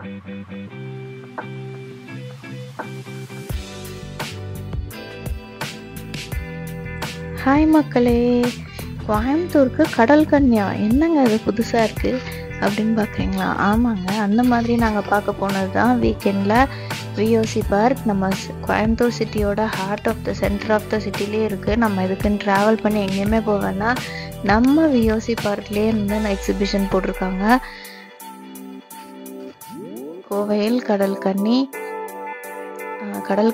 Hi மக்களே, கோயம்புத்தூருக்கு கடல் கன்னியா என்னங்க அது புதுசாக இருக்குது அப்படின்னு பார்க்குறீங்களா? ஆமாங்க, அந்த மாதிரி நாங்கள் பார்க்க போனது தான் வீக்கெண்டில் விஓசி பார்க். நம்ம கோயம்புத்தூர் சிட்டியோட heart of the center of the சிட்டிலே இருக்குது. நம்ம இதுக்குன்னு ட்ராவல் பண்ணி எங்கேயுமே போவேன்னா நம்ம விஓசி பார்க்லேயே இருந்து எக்ஸிபிஷன் போட்டிருக்காங்க. கோவையில் கடல்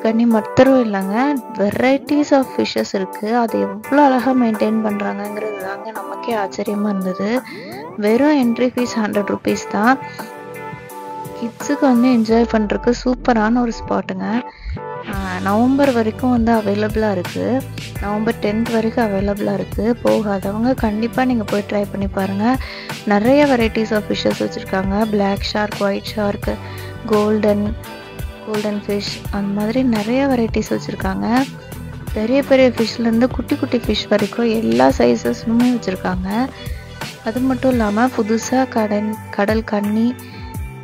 கன்னி மட்டும் இல்லைங்க, வெரைட்டிஸ் ஆஃப் ஃபிஷ்ஷஸ் இருக்குது. அது எவ்வளோ அழகாக மெயின்டைன் பண்ணுறாங்கங்கிறது தாங்க நமக்கே ஆச்சரியமாக இருந்தது. வெறும் என்ட்ரி ஃபீஸ் 100 rupees தான். கிட்ஸுக்கு வந்து என்ஜாய் பண்ணுறதுக்கு சூப்பரான ஒரு ஸ்பாட்டுங்க. நவம்பர் வரைக்கும் வந்து அவைலபிளாக இருக்குது. நவம்பர் 10th வரைக்கும் அவைலபிளாக இருக்குது. போகாதவங்க கண்டிப்பாக நீங்கள் போய் ட்ரை பண்ணி பாருங்கள். நிறைய வெரைட்டிஸ் ஆஃப் ஃபிஷ்ஷஸ் வச்சுருக்காங்க. Black shark, white shark, golden fish, அந்த மாதிரி நிறைய வெரைட்டிஸ் வச்சுருக்காங்க. பெரிய பெரிய ஃபிஷ்லேருந்து குட்டி குட்டி ஃபிஷ் வரைக்கும் எல்லா சைஸஸுமே வச்சுருக்காங்க. அது மட்டும் இல்லாமல் புதுசாக கடல் கன்னி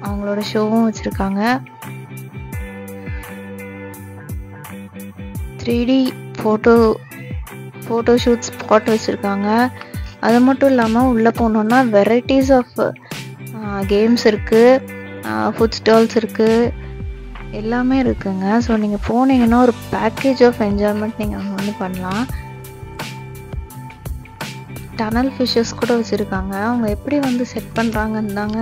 அவங்களோட ஷோவும் வச்சுருக்காங்க. 3D ஃபோட்டோ ஷூட் ஸ்பாட் வச்சுருக்காங்க. அது மட்டும் இல்லாமல் உள்ளே போனோன்னா வெரைட்டிஸ் ஆஃப் கேம்ஸ் இருக்குது, ஃபுட் ஸ்டால்ஸ் இருக்குது, எல்லாமே இருக்குங்க. ஸோ நீங்கள் போனீங்கன்னா ஒரு பேக்கேஜ் ஆஃப் என்ஜாய்மெண்ட் நீங்கள் அங்கே வந்து பண்ணலாம். டனல் ஃபிஷ்ஷஸ் கூட வச்சுருக்காங்க. அவங்க எப்படி வந்து செட் பண்ணுறாங்கன்னு தாங்க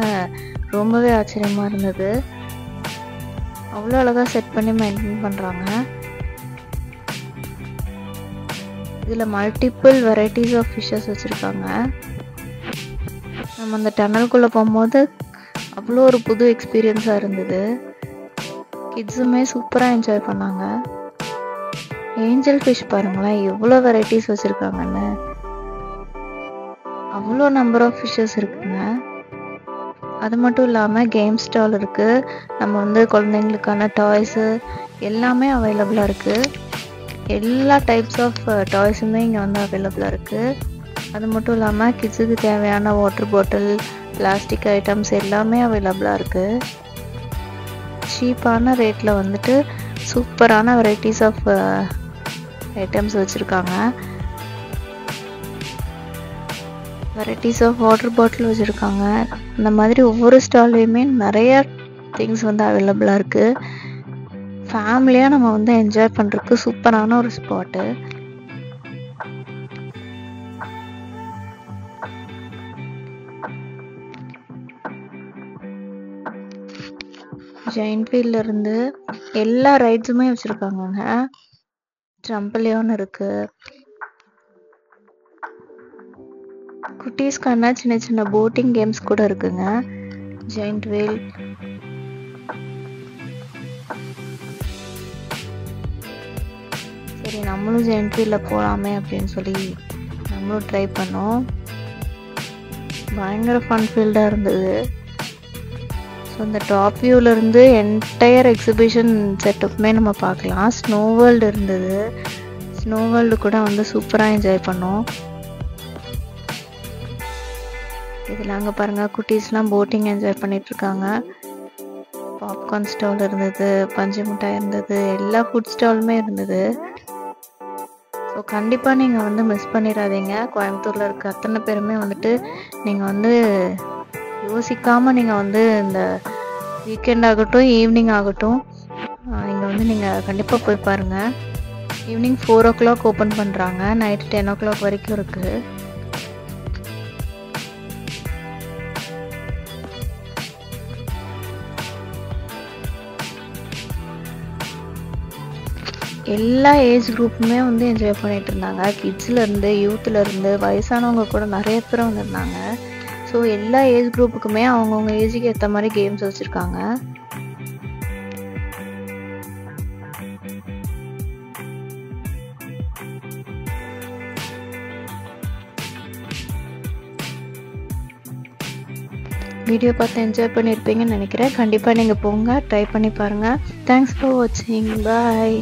ரொம்பவே ஆச்சரியமாக இருந்தது. அவ்வளோ அழகாக செட் பண்ணி மெயின்டைன் பண்ணுறாங்க. இதில் மல்டிபிள் வெரைட்டிஸ் ஆஃப் ஃபிஷ்ஷஸ் வச்சுருக்காங்க. நம்ம அந்த டனல்குள்ளே போகும்போது அவ்வளோ ஒரு புது எக்ஸ்பீரியன்ஸாக இருந்தது. கிட்ஸுமே சூப்பராக என்ஜாய் பண்ணாங்க. ஏஞ்சல் ஃபிஷ் பாருங்களேன், எவ்வளோ வெரைட்டிஸ் வச்சுருக்காங்கன்னு. அவ்வளோ நம்பர் ஆஃப் ஃபிஷ்ஷஸ் இருக்குங்க. அது மட்டும் இல்லாமல் கேம் ஸ்டால் இருக்குது. நம்ம வந்து குழந்தைங்களுக்கான டாய்ஸு எல்லாமே அவைலபிளாக இருக்குது. எல்லா டைப்ஸ் ஆஃப் டாய்ஸுமே இங்கே வந்து அவைலபிளாக இருக்குது. அது மட்டும் இல்லாமல் கிட்ஸுக்கு தேவையான வாட்டர் பாட்டில், பிளாஸ்டிக் ஐட்டம்ஸ் எல்லாமே அவைலபிளாக இருக்குது. சீப்பான ரேட்டில் வந்துட்டு சூப்பரான வெரைட்டிஸ் ஆஃப் ஐட்டம்ஸ் வச்சுருக்காங்க. வெரைட்டிஸ் ஆஃப் வாட்டர் பாட்டில் வச்சுருக்காங்க. இந்த மாதிரி ஒவ்வொரு ஸ்டால்லையுமே நிறைய திங்ஸ் வந்து அவைலபிளாக இருக்குது. ஃபேமிலியாக நம்ம வந்து என்ஜாய் பண்ணுறதுக்கு சூப்பரான ஒரு ஸ்பாட்டு. ஜெயின்ட் வீல்ல இருந்து எல்லா ரைட்ஸுமே வச்சுருக்காங்கங்க. ட்ரம்பலியான் இருக்குது. குட்டீஸ்க்கான சின்ன சின்ன போட்டிங் கேம்ஸ் கூட இருக்குங்க. ஜெயின்ட் வீல், சரி நம்மளும் ஜெயின்ட் வீல்ல போகலாமே அப்படின்னு சொல்லி நம்மளும் ட்ரை பண்ணோம். பயங்கர ஃபன் ஃபீல்டாக இருந்தது. ஸோ இந்த டாப் வியூவிலேருந்து என்டையர் எக்ஸிபிஷன் செட்டப்புமே நம்ம பார்க்கலாம். ஸ்னோ வேர்ல்டு இருந்தது. ஸ்னோ வேர்ல்டு கூட வந்து சூப்பராக என்ஜாய் பண்ணோம். இதில் அங்கே பாருங்கள், குட்டீஸ்லாம் போட்டிங் என்ஜாய் பண்ணிகிட்ருக்காங்க. பாப்கார்ன் ஸ்டால் இருந்தது, பஞ்சு மிட்டாய் இருந்தது, எல்லா ஃபுட் ஸ்டாலுமே இருந்தது. ஸோ கண்டிப்பாக நீங்கள் வந்து மிஸ் பண்ணிடாதீங்க. கோயம்புத்தூரில் இருக்க அத்தனை பேருமே வந்துட்டு நீங்கள் வந்து யோசிக்காமல் நீங்கள் வந்து இந்த வீக்கெண்ட் ஆகட்டும் ஈவினிங் ஆகட்டும் இங்கே வந்து நீங்கள் கண்டிப்பாக போய் பாருங்கள். ஈவினிங் 4 o'clock ஓப்பன் பண்ணுறாங்க. நைட்டு 10 o'clock வரைக்கும் இருக்குது. எல்லா ஏஜ் குரூப்புமே வந்து என்ஜாய் பண்ணிட்டு இருந்தாங்க. கிட்ஸ்லேருந்து, யூத்லேருந்து, வயசானவங்க கூட நிறைய பேர் வந்துருந்தாங்க. ஸோ எல்லா ஏஜ் குரூப்புக்குமே அவங்கவுங்க ஏஜுக்கு ஏற்ற மாதிரி கேம்ஸ் வச்சுருக்காங்க. வீடியோ பார்த்து என்ஜாய் பண்ணியிருப்பீங்கன்னு நினைக்கிறேன். கண்டிப்பாக நீங்கள் போங்க, ட்ரை பண்ணி பாருங்கள். தேங்க்ஸ் ஃபார் வாட்சிங். பாய்.